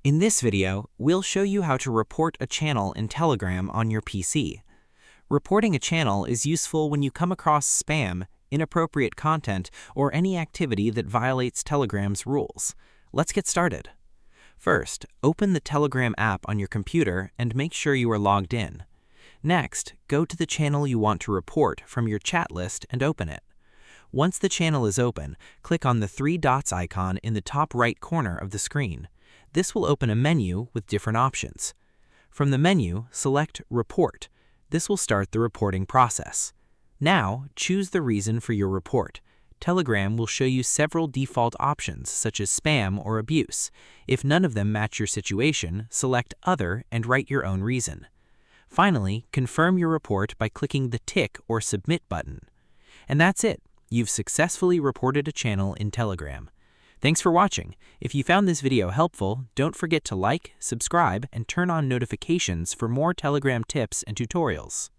In this video, we'll show you how to report a channel in Telegram on your PC. Reporting a channel is useful when you come across spam, inappropriate content, or any activity that violates Telegram's rules. Let's get started. First, open the Telegram app on your computer and make sure you are logged in. Next, go to the channel you want to report from your chat list and open it. Once the channel is open, click on the three dots icon in the top right corner of the screen. This will open a menu with different options. From the menu, select Report. This will start the reporting process. Now, choose the reason for your report. Telegram will show you several default options such as spam or abuse. If none of them match your situation, select Other and write your own reason. Finally, confirm your report by clicking the Tick or Submit button. And that's it. You've successfully reported a channel in Telegram. Thanks for watching. If you found this video helpful, don't forget to like, subscribe, and turn on notifications for more Telegram tips and tutorials.